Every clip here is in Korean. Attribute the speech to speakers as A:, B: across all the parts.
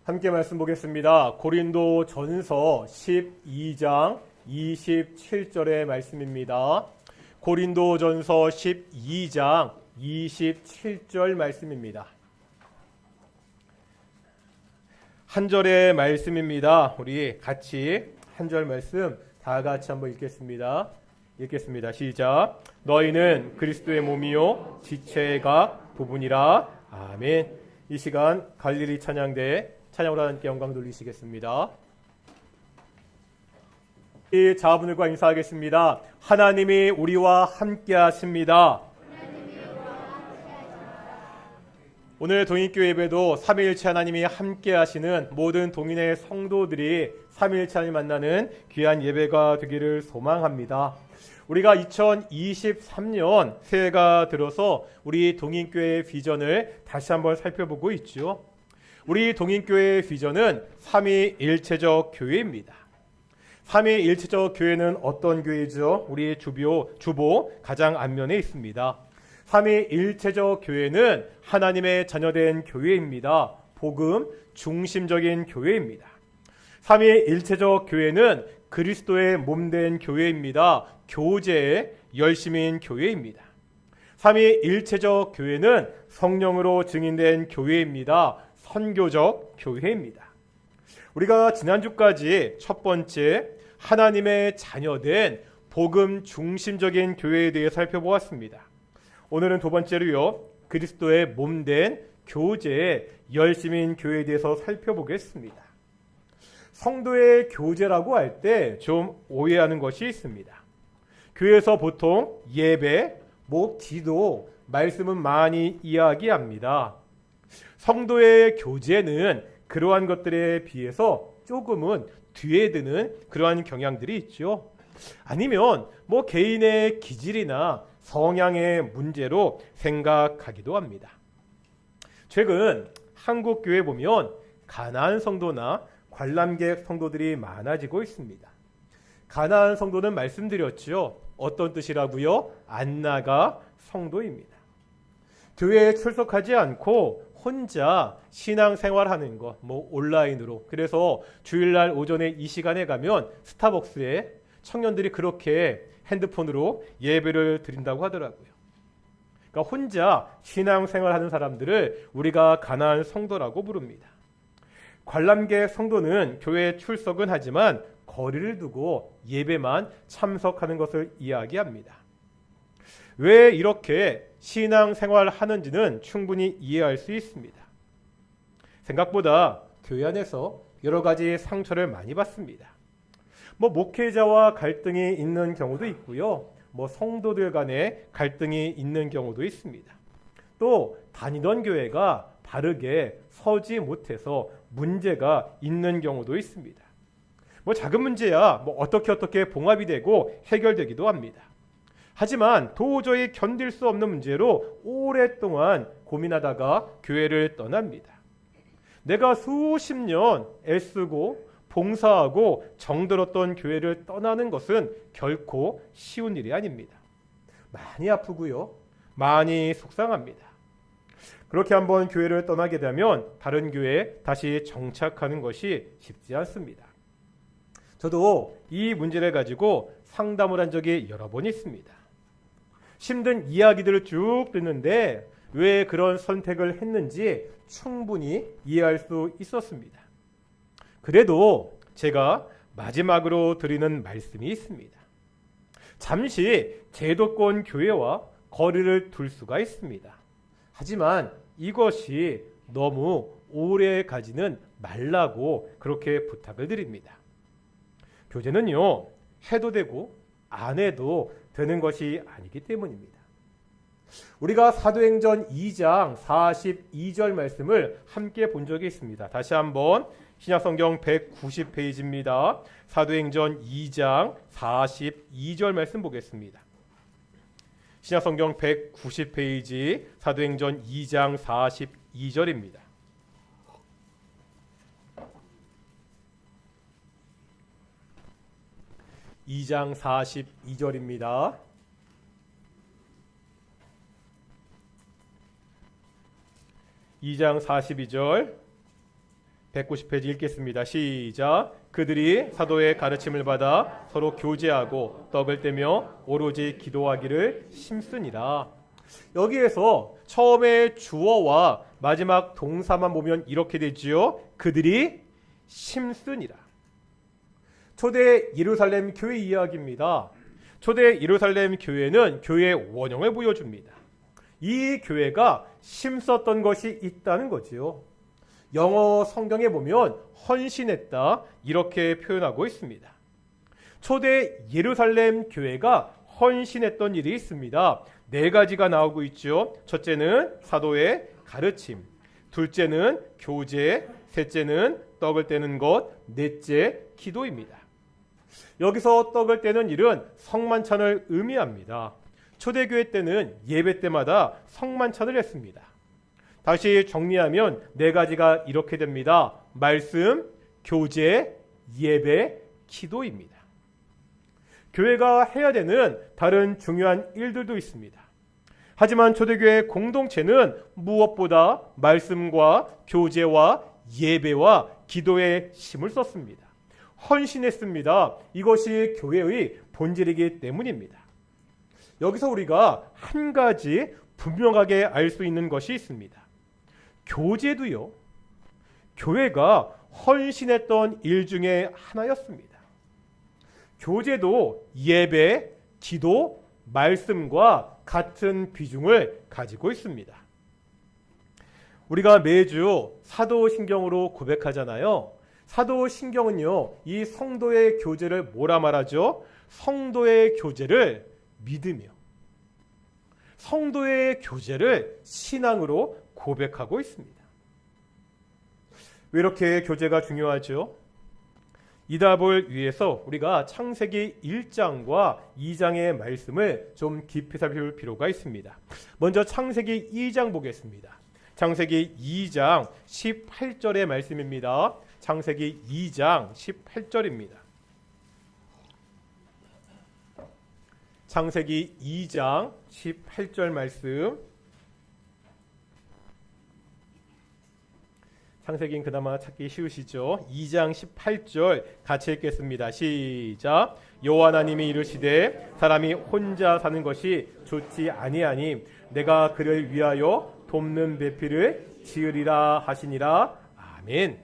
A: 함께 말씀 보겠습니다. 고린도 전서 12장 27절의 말씀입니다. 고린도 전서 12장 27절 말씀입니다. 한 절의 말씀입니다. 우리 같이 한 절 말씀 다 같이 한번 읽겠습니다. 시작. 너희는 그리스도의 몸이요 지체가 부분이라. 아멘. 이 시간 갈릴리 찬양대 찬양으로 하나님께 영광 돌리시겠습니다. 이 자분들과 인사하겠습니다. 하나님이 우리와 함께 하십니다. 오늘 동인교회 예배도 삼위일체 하나님이 함께 하시는 모든 동인의 성도들이 삼위일체 하나님 만나는 귀한 예배가 되기를 소망합니다. 우리가 2023년 새해가 들어서 우리 동인교회의 비전을 다시 한번 살펴보고 있죠. 우리 동인교회의 비전은 삼위일체적 교회입니다. 삼위일체적 교회는 어떤 교회죠? 우리 주보 가장 앞면에 있습니다. 삼위일체적 교회는 하나님의 자녀된 교회입니다. 복음 중심적인 교회입니다. 삼위일체적 교회는 그리스도의 몸된 교회입니다. 교제의 열심인 교회입니다. 삼위일체적 교회는 성령으로 증인된 교회입니다. 선교적 교회입니다. 우리가 지난주까지 첫 번째 하나님의 자녀된 복음 중심적인 교회에 대해 살펴보았습니다. 오늘은 두 번째로요, 그리스도의 몸된 교제의 열심인 교회에 대해서 살펴보겠습니다. 성도의 교제라고 할 때 좀 오해하는 것이 있습니다. 교회에서 보통 예배, 기도, 말씀은 많이 이야기합니다. 성도의 교제는 그러한 것들에 비해서 조금은 뒤에 드는 그러한 경향들이 있죠. 아니면 개인의 기질이나 성향의 문제로 생각하기도 합니다. 최근 한국 교회 보면 가나안 성도나 관람객 성도들이 많아지고 있습니다. 가나안 성도는 말씀드렸죠. 어떤 뜻이라고요? 안나가 성도입니다. 교회에 출석하지 않고 혼자 신앙생활하는 것, 온라인으로. 그래서 주일날 오전에 이 시간에 가면 스타벅스에 청년들이 그렇게 핸드폰으로 예배를 드린다고 하더라고요. 그러니까 혼자 신앙생활하는 사람들을 우리가 가나안 성도라고 부릅니다. 관람객 성도는 교회에 출석은 하지만 거리를 두고 예배만 참석하는 것을 이야기합니다. 왜 이렇게 신앙생활 하는지는 충분히 이해할 수 있습니다. 생각보다 교회 안에서 여러 가지 상처를 많이 받습니다. 목회자와 갈등이 있는 경우도 있고요. 성도들 간에 갈등이 있는 경우도 있습니다. 또 다니던 교회가 바르게 서지 못해서 문제가 있는 경우도 있습니다. 작은 문제야 어떻게 봉합이 되고 해결되기도 합니다. 하지만 도저히 견딜 수 없는 문제로 오랫동안 고민하다가 교회를 떠납니다. 내가 수십 년 애쓰고 봉사하고 정들었던 교회를 떠나는 것은 결코 쉬운 일이 아닙니다. 많이 아프고요. 많이 속상합니다. 그렇게 한번 교회를 떠나게 되면 다른 교회에 다시 정착하는 것이 쉽지 않습니다. 저도 이 문제를 가지고 상담을 한 적이 여러 번 있습니다. 힘든 이야기들을 쭉 듣는데 왜 그런 선택을 했는지 충분히 이해할 수 있었습니다. 그래도 제가 마지막으로 드리는 말씀이 있습니다. 잠시 제도권 교회와 거리를 둘 수가 있습니다. 하지만 이것이 너무 오래 가지는 말라고 그렇게 부탁을 드립니다. 교제는요, 해도 되고 안 해도 되는 것이 아니기 때문입니다. 우리가 사도행전 2장 42절 말씀을 함께 본 적이 있습니다. 다시 한번 신약성경 190페이지입니다. 사도행전 2장 42절 말씀 보겠습니다. 신약성경 190페이지 사도행전 2장 42절입니다. (2장 42절입니다) (2장 42절) 190페이지 읽겠습니다. 시작. 그들이 사도의 가르침을 받아 서로 교제하고 떡을 떼며 오로지 기도하기를 힘쓰니라. 여기에서 처음에 주어와 마지막 동사만 보면 이렇게 되지요. 그들이 힘쓰니라. 초대 예루살렘 교회 이야기입니다. 초대 예루살렘 교회는 교회의 원형을 보여줍니다. 이 교회가 힘썼던 것이 있다는 거지요. 영어 성경에 보면 헌신했다 이렇게 표현하고 있습니다. 초대 예루살렘 교회가 헌신했던 일이 있습니다. 4가지가 나오고 있죠. 첫째는 사도의 가르침, 둘째는 교제, 셋째는 떡을 떼는 것, 넷째 기도입니다. 여기서 떡을 떼는 일은 성만찬을 의미합니다. 초대교회 때는 예배 때마다 성만찬을 했습니다. 다시 정리하면 4가지가 이렇게 됩니다. 말씀, 교제, 예배, 기도입니다. 교회가 해야 되는 다른 중요한 일들도 있습니다. 하지만 초대교회 공동체는 무엇보다 말씀과 교제와 예배와 기도에 힘을 썼습니다. 헌신했습니다. 이것이 교회의 본질이기 때문입니다. 여기서 우리가 한 가지 분명하게 알 수 있는 것이 있습니다. 교제도요, 교회가 헌신했던 일 중에 하나였습니다. 교제도 예배, 기도, 말씀과 같은 비중을 가지고 있습니다. 우리가 매주 사도신경으로 고백하잖아요. 사도신경은요, 이 성도의 교제를 뭐라 말하죠? 성도의 교제를 믿으며 성도의 교제를 신앙으로 고백하고 있습니다. 왜 이렇게 교제가 중요하죠? 이 답을 위해서 우리가 창세기 1장과 2장의 말씀을 좀 깊이 살펴볼 필요가 있습니다. 먼저 창세기 2장 보겠습니다. 창세기 2장 18절의 말씀입니다. 창세기 2장 18절입니다. 창세기 2장 18절 말씀. 창세기는 그나마 찾기 쉬우시죠? 2장 18절 같이 읽겠습니다. 시작. 여호와 하나님이 이르시되 사람이 혼자 사는 것이 좋지 아니하니 내가 그를 위하여 돕는 배필을 지으리라 하시니라. 아멘.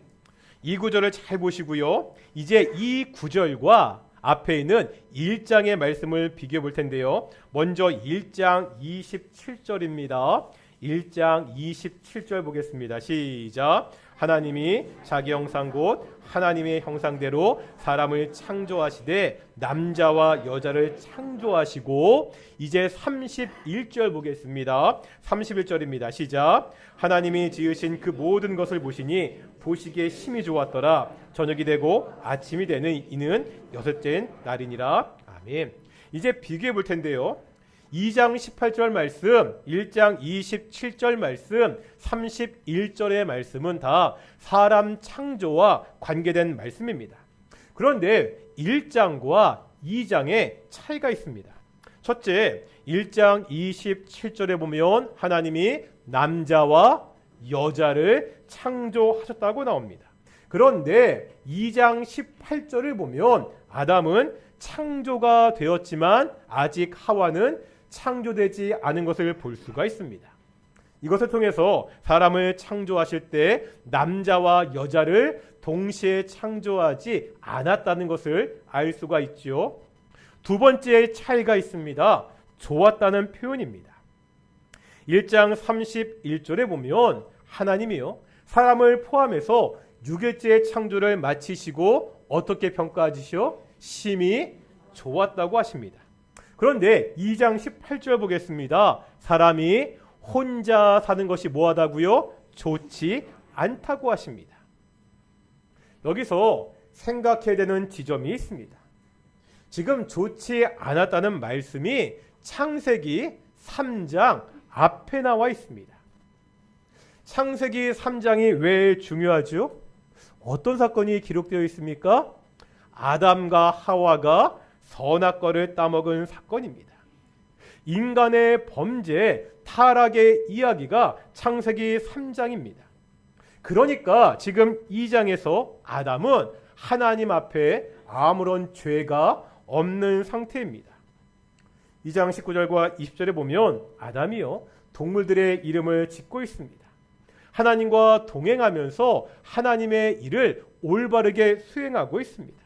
A: 이 구절을 잘 보시고요. 이제 이 구절과 앞에 있는 1장의 말씀을 비교해 볼 텐데요. 먼저 1장 27절입니다. 1장 27절 보겠습니다. 시작. 하나님이 자기 형상 곧 하나님의 형상대로 사람을 창조하시되 남자와 여자를 창조하시고, 이제 31절 보겠습니다. 31절입니다. 시작. 하나님이 지으신 그 모든 것을 보시니 보시기에 심히 좋았더라. 저녁이 되고 아침이 되는 이는 6째 날이니라. 아멘. 이제 비교해 볼 텐데요. 2장 18절 말씀, 1장 27절 말씀, 31절의 말씀은 다 사람 창조와 관계된 말씀입니다. 그런데 1장과 2장에 차이가 있습니다. 첫째, 1장 27절에 보면 하나님이 남자와 여자를 창조하셨다고 나옵니다. 그런데 2장 18절을 보면 아담은 창조가 되었지만 아직 하와는 창조되지 않은 것을 볼 수가 있습니다. 이것을 통해서 사람을 창조하실 때 남자와 여자를 동시에 창조하지 않았다는 것을 알 수가 있죠. 두 번째 차이가 있습니다. 좋았다는 표현입니다. 1장 31절에 보면 하나님이요, 사람을 포함해서 6일째 창조를 마치시고 어떻게 평가하시오? 심히 좋았다고 하십니다. 그런데 2장 18절 보겠습니다. 사람이 혼자 사는 것이 뭐하다고요? 좋지 않다고 하십니다. 여기서 생각해야 되는 지점이 있습니다. 지금 좋지 않았다는 말씀이 창세기 3장 앞에 나와 있습니다. 창세기 3장이 왜 중요하죠? 어떤 사건이 기록되어 있습니까? 아담과 하와가 선악과를 따먹은 사건입니다. 인간의 범죄, 타락의 이야기가 창세기 3장입니다. 그러니까 지금 2장에서 아담은 하나님 앞에 아무런 죄가 없는 상태입니다. 2장 19절과 20절에 보면 아담이요 동물들의 이름을 짓고 있습니다. 하나님과 동행하면서 하나님의 일을 올바르게 수행하고 있습니다.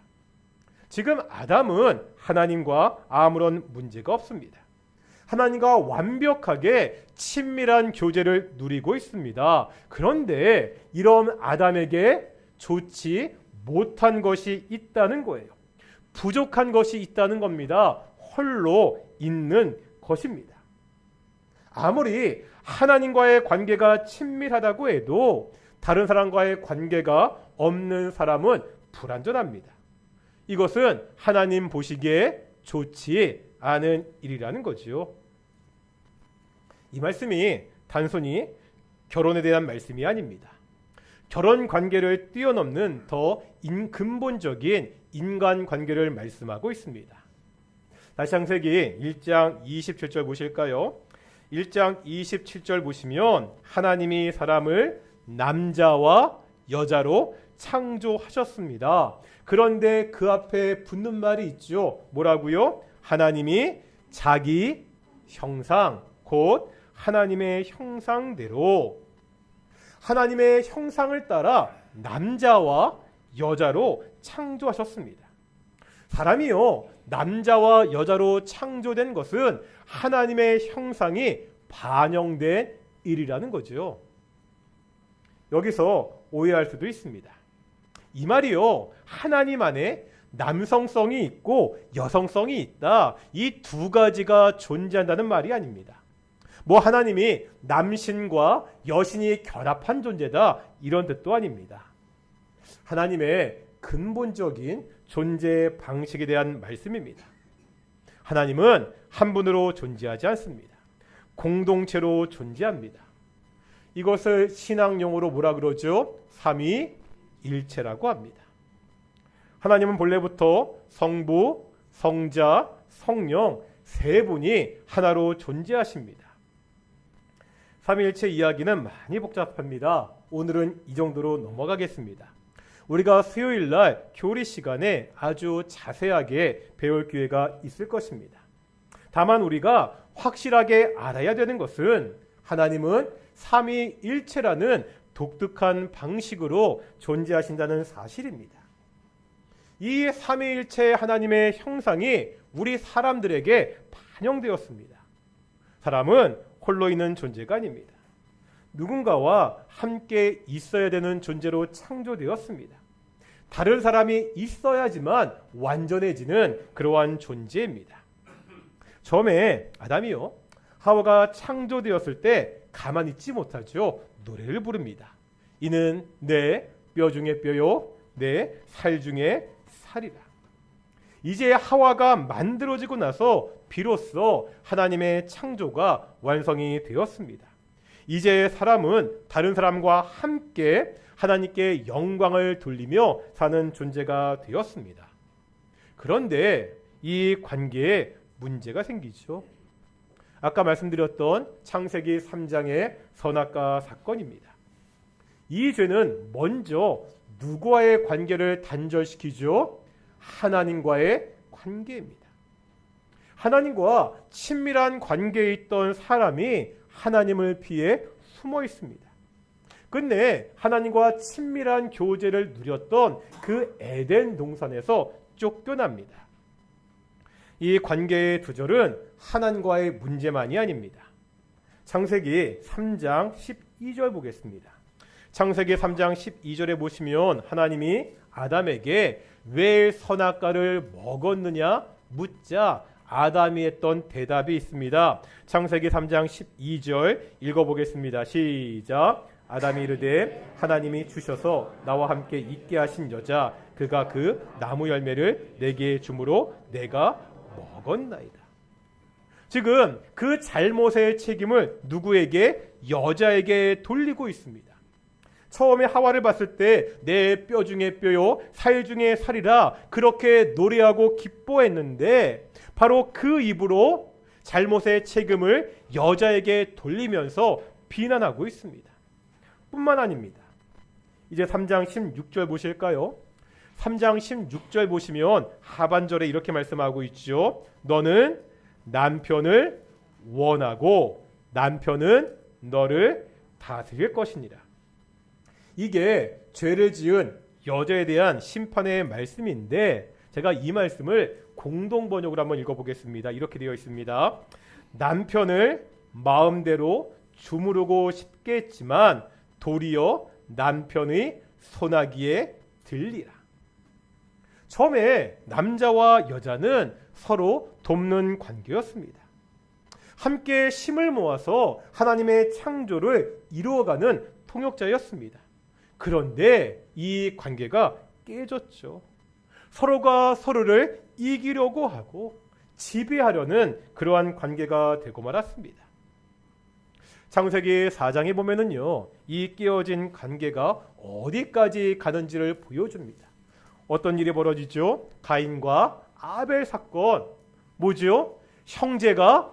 A: 지금 아담은 하나님과 아무런 문제가 없습니다. 하나님과 완벽하게 친밀한 교제를 누리고 있습니다. 그런데 이런 아담에게 좋지 못한 것이 있다는 거예요. 부족한 것이 있다는 겁니다. 홀로 있는 것입니다. 아무리 하나님과의 관계가 친밀하다고 해도 다른 사람과의 관계가 없는 사람은 불완전합니다. 이것은 하나님 보시기에 좋지 않은 일이라는 거죠. 이 말씀이 단순히 결혼에 대한 말씀이 아닙니다. 결혼 관계를 뛰어넘는 더 근본적인 인간 관계를 말씀하고 있습니다. 다시 창세기 1장 27절 보실까요? 1장 27절 보시면 하나님이 사람을 남자와 여자로 창조하셨습니다. 그런데 그 앞에 붙는 말이 있죠. 뭐라고요? 하나님이 자기 형상, 곧 하나님의 형상대로 하나님의 형상을 따라 남자와 여자로 창조하셨습니다. 사람이요 남자와 여자로 창조된 것은 하나님의 형상이 반영된 일이라는 거죠. 여기서 오해할 수도 있습니다. 이 말이요 하나님 안에 남성성이 있고 여성성이 있다, 이 두 가지가 존재한다는 말이 아닙니다. 뭐 하나님이 남신과 여신이 결합한 존재다, 이런 뜻도 아닙니다. 하나님의 근본적인 존재 방식에 대한 말씀입니다. 하나님은 한 분으로 존재하지 않습니다. 공동체로 존재합니다. 이것을 신앙용어로 뭐라 그러죠? 삼위일체라고 합니다. 하나님은 본래부터 성부, 성자, 성령 세 분이 하나로 존재하십니다. 삼위일체 이야기는 많이 복잡합니다. 오늘은 이 정도로 넘어가겠습니다. 우리가 수요일 날 교리 시간에 아주 자세하게 배울 기회가 있을 것입니다. 다만 우리가 확실하게 알아야 되는 것은 하나님은 삼위일체라는 독특한 방식으로 존재하신다는 사실입니다. 이 삼위일체 하나님의 형상이 우리 사람들에게 반영되었습니다. 사람은 홀로 있는 존재가 아닙니다. 누군가와 함께 있어야 되는 존재로 창조되었습니다. 다른 사람이 있어야지만 완전해지는 그러한 존재입니다. 처음에 아담이요 하와가 창조되었을 때 가만히 있지 못하죠. 노래를 부릅니다. 이는 내 뼈 중에 뼈요 내 살 중에 살이라. 이제 하와가 만들어지고 나서 비로소 하나님의 창조가 완성이 되었습니다. 이제 사람은 다른 사람과 함께 하나님께 영광을 돌리며 사는 존재가 되었습니다. 그런데 이 관계에 문제가 생기죠. 아까 말씀드렸던 창세기 3장의 선악과 사건입니다. 이 죄는 먼저 누구와의 관계를 단절시키죠? 하나님과의 관계입니다. 하나님과 친밀한 관계에 있던 사람이 하나님을 피해 숨어 있습니다. 근데 하나님과 친밀한 교제를 누렸던 그 에덴 동산에서 쫓겨납니다. 이 관계의 두절은 하나님과의 문제만이 아닙니다. 창세기 3장 12절 보겠습니다. 창세기 3장 12절에 보시면 하나님이 아담에게 왜 선악과를 먹었느냐 묻자 아담이 했던 대답이 있습니다. 창세기 3장 12절 읽어보겠습니다. 시작. 아담이 이르되 하나님이 주셔서 나와 함께 있게 하신 여자 그가 그 나무 열매를 내게 주므로 내가 먹었나이다. 지금 그 잘못의 책임을 누구에게? 여자에게 돌리고 있습니다. 처음에 하와를 봤을 때 내 뼈 중에 뼈요 살 중에 살이라 그렇게 노래하고 기뻐했는데 바로 그 입으로 잘못의 책임을 여자에게 돌리면서 비난하고 있습니다. 뿐만 아닙니다. 이제 3장 16절 보실까요? 3장 16절 보시면 하반절에 이렇게 말씀하고 있죠. 너는 남편을 원하고 남편은 너를 다스릴 것이니라. 이게 죄를 지은 여자에 대한 심판의 말씀인데 제가 이 말씀을 공동 번역으로 한번 읽어보겠습니다. 이렇게 되어 있습니다. 남편을 마음대로 주무르고 싶겠지만 도리어 남편의 손아귀에 들리라. 처음에 남자와 여자는 서로 돕는 관계였습니다. 함께 힘을 모아서 하나님의 창조를 이루어가는 통역자였습니다. 그런데 이 관계가 깨졌죠. 서로가 서로를 이기려고 하고 지배하려는 그러한 관계가 되고 말았습니다. 창세기 4장에 보면은요, 이 깨어진 관계가 어디까지 가는지를 보여줍니다. 어떤 일이 벌어지죠? 가인과 아벨 사건. 뭐죠? 형제가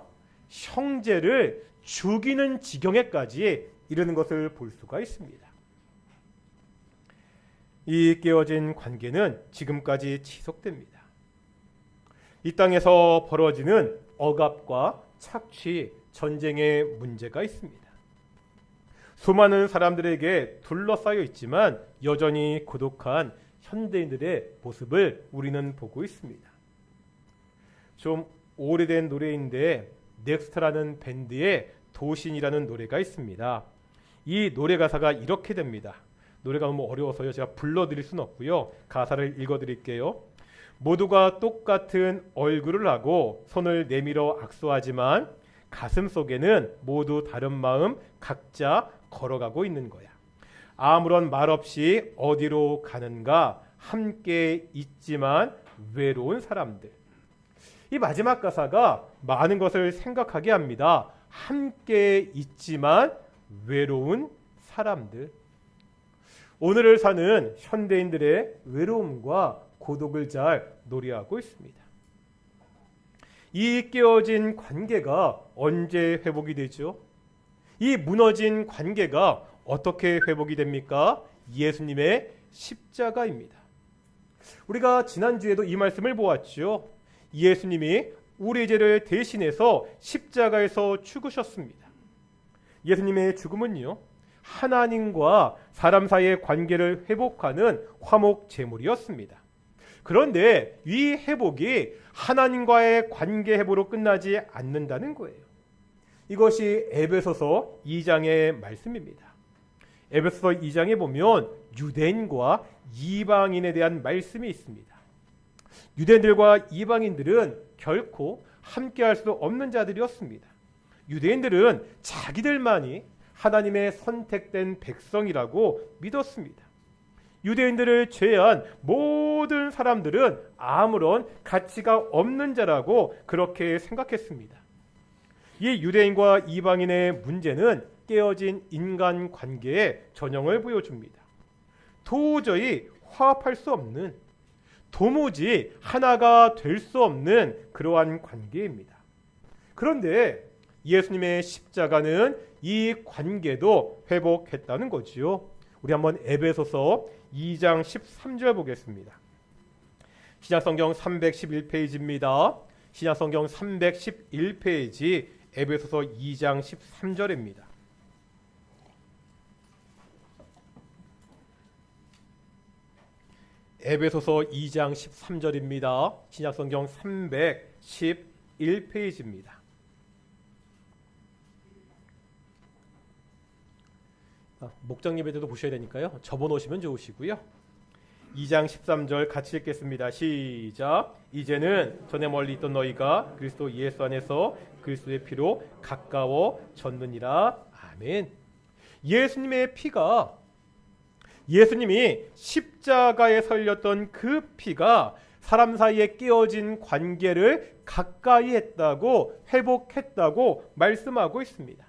A: 형제를 죽이는 지경에까지 이르는 것을 볼 수가 있습니다. 이 깨어진 관계는 지금까지 지속됩니다. 이 땅에서 벌어지는 억압과 착취, 전쟁의 문제가 있습니다. 수많은 사람들에게 둘러싸여 있지만 여전히 고독한 현대인들의 모습을 우리는 보고 있습니다. 좀 오래된 노래인데 넥스트라는 밴드의 도신이라는 노래가 있습니다. 이 노래 가사가 이렇게 됩니다. 노래가 너무 어려워서요. 제가 불러드릴 수는 없고요. 가사를 읽어드릴게요. 모두가 똑같은 얼굴을 하고 손을 내밀어 악수하지만 가슴 속에는 모두 다른 마음 각자 걸어가고 있는 거야. 아무런 말 없이 어디로 가는가 함께 있지만 외로운 사람들. 이 마지막 가사가 많은 것을 생각하게 합니다. 함께 있지만 외로운 사람들. 오늘을 사는 현대인들의 외로움과 고독을 잘 노래하고 있습니다. 이 깨어진 관계가 언제 회복이 되죠? 이 무너진 관계가 어떻게 회복이 됩니까? 예수님의 십자가입니다. 우리가 지난주에도 이 말씀을 보았죠. 예수님이 우리 죄를 대신해서 십자가에서 죽으셨습니다. 예수님의 죽음은요, 하나님과 사람 사이의 관계를 회복하는 화목 제물이었습니다. 그런데 이 회복이 하나님과의 관계 회복으로 끝나지 않는다는 거예요. 이것이 에베소서 2장의 말씀입니다. 에베소서 2장에 보면 유대인과 이방인에 대한 말씀이 있습니다. 유대인들과 이방인들은 결코 함께할 수 없는 자들이었습니다. 유대인들은 자기들만이 하나님의 선택된 백성이라고 믿었습니다. 유대인들을 제외한 모든 사람들은 아무런 가치가 없는 자라고 그렇게 생각했습니다. 이 유대인과 이방인의 문제는 깨어진 인간 관계의 전형을 보여줍니다. 도저히 화합할 수 없는, 도무지 하나가 될 수 없는 그러한 관계입니다. 그런데 예수님의 십자가는 이 관계도 회복했다는 거지요. 우리 한번 에베소서 2장 13절 보겠습니다. 신약성경 311페이지입니다. 신약성경 311페이지 에베소서 2장 13절입니다. 에베소서 2장 13절입니다. 신약성경 311페이지입니다. 목장 예배 때도 보셔야 되니까요. 접어놓으시면 좋으시고요. 2장 13절 같이 읽겠습니다. 시작. 이제는 전에 멀리 있던 너희가 그리스도 예수 안에서 그리스도의 피로 가까워졌느니라. 아멘. 예수님의 피가, 예수님이 십자가에 설렸던 그 피가 사람 사이에 깨어진 관계를 가까이 했다고, 회복했다고 말씀하고 있습니다.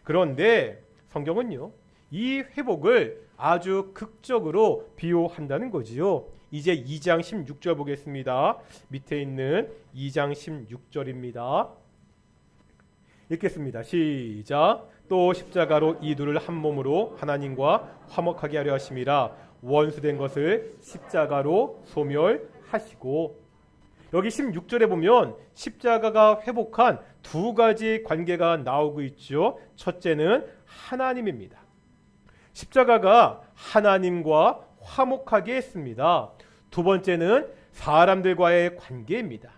A: 그런데 성경은요, 이 회복을 아주 극적으로 비유한다는 거지요. 이제 2장 16절 보겠습니다. 밑에 있는 2장 16절입니다. 읽겠습니다. 시작. 또 십자가로 이 둘을 한 몸으로 하나님과 화목하게 하려 하심이라. 원수된 것을 십자가로 소멸하시고. 여기 16절에 보면 십자가가 회복한 두 가지 관계가 나오고 있죠. 첫째는 하나님입니다. 십자가가 하나님과 화목하게 했습니다. 두 번째는 사람들과의 관계입니다.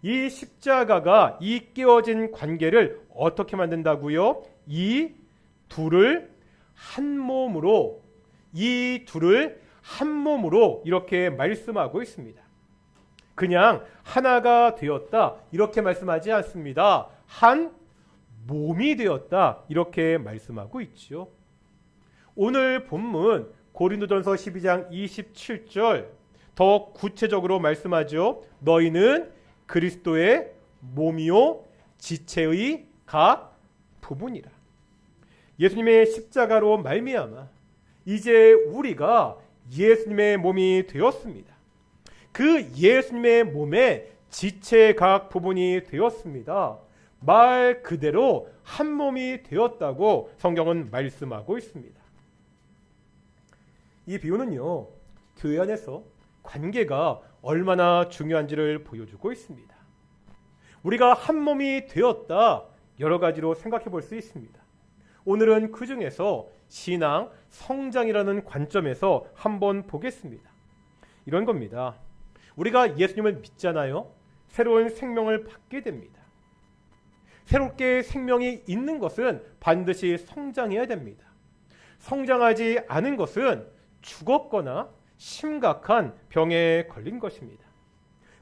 A: 이 십자가가 이 끼워진 관계를 어떻게 만든다고요? 이 둘을 한 몸으로, 이 둘을 한 몸으로 이렇게 말씀하고 있습니다. 그냥 하나가 되었다 이렇게 말씀하지 않습니다. 한 몸이 되었다 이렇게 말씀하고 있죠. 오늘 본문 고린도전서 12장 27절 더 구체적으로 말씀하죠. 너희는 그리스도의 몸이요 지체의 각 부분이라. 예수님의 십자가로 말미암아 이제 우리가 예수님의 몸이 되었습니다. 그 예수님의 몸의 지체 각 부분이 되었습니다. 말 그대로 한 몸이 되었다고 성경은 말씀하고 있습니다. 이 비유는요, 교회 안에서 관계가 얼마나 중요한지를 보여주고 있습니다. 우리가 한 몸이 되었다 여러 가지로 생각해 볼 수 있습니다. 오늘은 그 중에서 신앙, 성장이라는 관점에서 한번 보겠습니다. 이런 겁니다. 우리가 예수님을 믿잖아요. 새로운 생명을 받게 됩니다. 새롭게 생명이 있는 것은 반드시 성장해야 됩니다. 성장하지 않은 것은 죽었거나 심각한 병에 걸린 것입니다.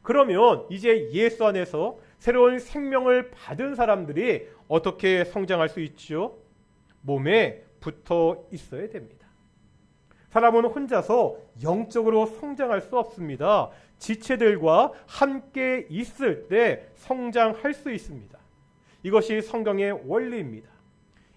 A: 그러면 이제 예수 안에서 새로운 생명을 받은 사람들이 어떻게 성장할 수 있죠? 몸에 붙어 있어야 됩니다. 사람은 혼자서 영적으로 성장할 수 없습니다. 지체들과 함께 있을 때 성장할 수 있습니다. 이것이 성경의 원리입니다.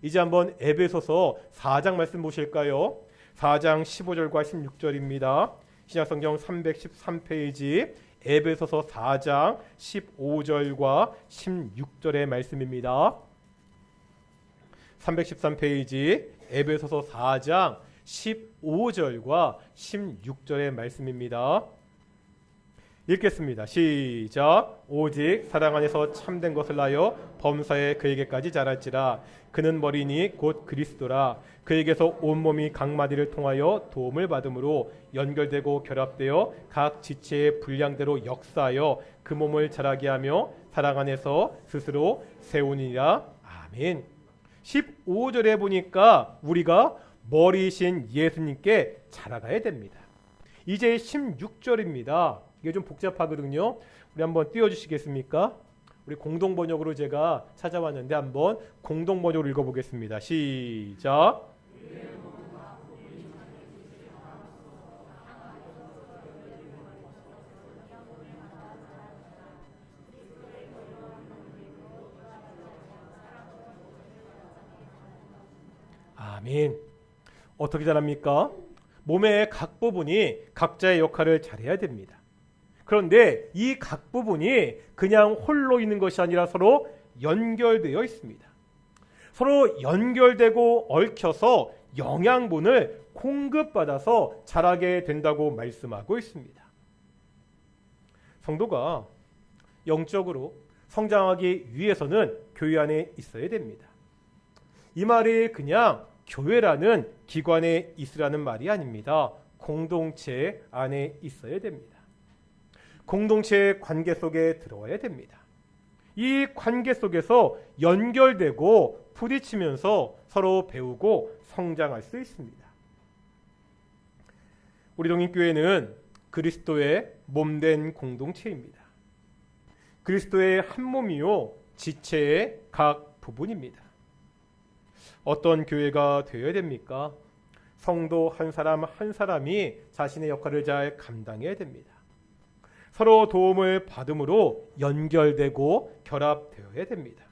A: 이제 한번 에베소서 4장 말씀 보실까요? 4장 15절과 16절입니다. 신약성경 313페이지 에베소서 4장 15절과 16절의 말씀입니다. 313페이지 에베소서 4장 15절과 16절의 말씀입니다. 읽겠습니다. 시작. 오직 사랑 안에서 참된 것을 하여 범사에 그에게까지 자랄지라. 그는 머리니 곧 그리스도라. 그에게서 온몸이 각 마디를 통하여 도움을 받음으로 연결되고 결합되어 각 지체의 분량대로 역사하여 그 몸을 자라게 하며 사랑 안에서 스스로 세우니라. 아멘. 15절에 보니까 우리가 머리이신 예수님께 자라가야 됩니다. 이제 16절입니다. 이게 좀 복잡하거든요. 우리 한번 띄워주시겠습니까? 우리 공동 번역으로 제가 찾아왔는데 한번 공동 번역으로 읽어보겠습니다. 시작. 아멘. 어떻게 자랍니까? 몸의 각 부분이 각자의 역할을 잘해야 됩니다. 그런데 이 각 부분이 그냥 홀로 있는 것이 아니라 서로 연결되어 있습니다. 서로 연결되고 얽혀서 영양분을 공급받아서 자라게 된다고 말씀하고 있습니다. 성도가 영적으로 성장하기 위해서는 교회 안에 있어야 됩니다. 이 말이 그냥 교회라는 기관에 있으라는 말이 아닙니다. 공동체 안에 있어야 됩니다. 공동체의 관계 속에 들어와야 됩니다. 이 관계 속에서 연결되고 부딪히면서 서로 배우고 성장할 수 있습니다. 우리 동인교회는 그리스도의 몸된 공동체입니다. 그리스도의 한 몸이요 지체의 각 부분입니다. 어떤 교회가 되어야 됩니까? 성도 한 사람 한 사람이 자신의 역할을 잘 감당해야 됩니다. 서로 도움을 받음으로 연결되고 결합되어야 됩니다.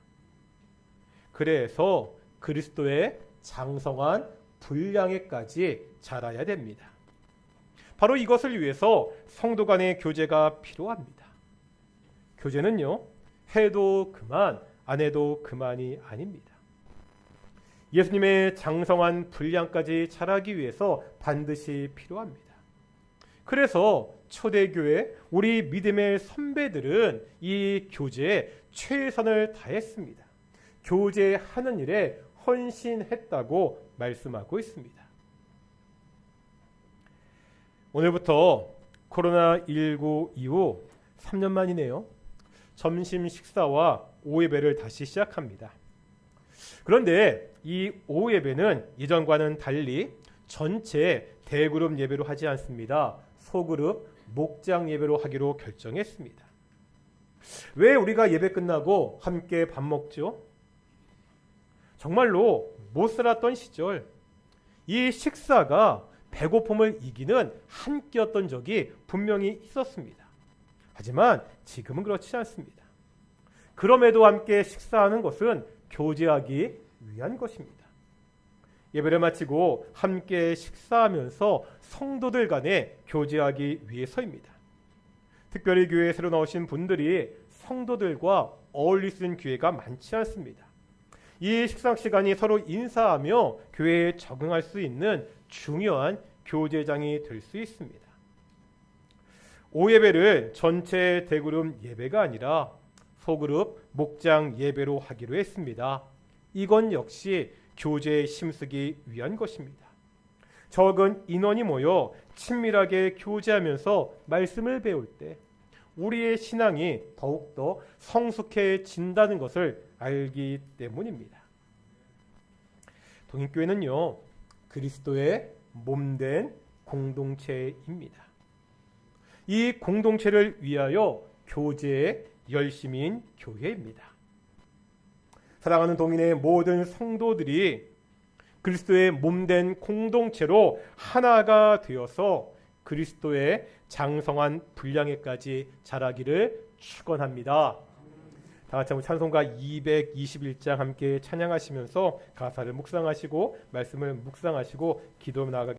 A: 그래서 그리스도의 장성한 분량에까지 자라야 됩니다. 바로 이것을 위해서 성도 간의 교제가 필요합니다. 교제는요, 해도 그만, 안 해도 그만이 아닙니다. 예수님의 장성한 분량까지 자라기 위해서 반드시 필요합니다. 그래서 초대교회 우리 믿음의 선배들은 이 교제에 최선을 다했습니다. 교제하는 일에 헌신했다고 말씀하고 있습니다. 오늘부터 코로나19 이후 3년 만이네요. 점심 식사와 오후 예배를 다시 시작합니다. 그런데 이 오후 예배는 이전과는 달리 전체 대그룹 예배로 하지 않습니다. 소그룹, 목장 예배로 하기로 결정했습니다. 왜 우리가 예배 끝나고 함께 밥 먹죠? 정말로 못 살았던 시절 이 식사가 배고픔을 이기는 한 끼였던 적이 분명히 있었습니다. 하지만 지금은 그렇지 않습니다. 그럼에도 함께 식사하는 것은 교제하기 위한 것입니다. 예배를 마치고 함께 식사하면서 성도들 간에 교제하기 위해서입니다. 특별히 교회에 새로 나오신 분들이 성도들과 어울릴 수 있는 기회가 많지 않습니다. 이 식사 시간이 서로 인사하며 교회에 적응할 수 있는 중요한 교제장이 될 수 있습니다. 오후 예배를 전체 대그룹 예배가 아니라 소그룹 목장 예배로 하기로 했습니다. 이건 역시 교제에 힘쓰기 위한 것입니다. 적은 인원이 모여 친밀하게 교제하면서 말씀을 배울 때 우리의 신앙이 더욱더 성숙해진다는 것을 알기 때문입니다. 동인교회는요, 그리스도의 몸된 공동체입니다. 이 공동체를 위하여 교제에 열심인 교회입니다. 사랑하는 동인의 모든 성도들이 그리스도의 몸된 공동체로 하나가 되어서 그리스도의 장성한 분량에까지 자라기를 축원합니다. 다 같이 한번 찬송가 221장 함께 찬양하시면서 가사를 묵상하시고 말씀을 묵상하시고 기도 나아가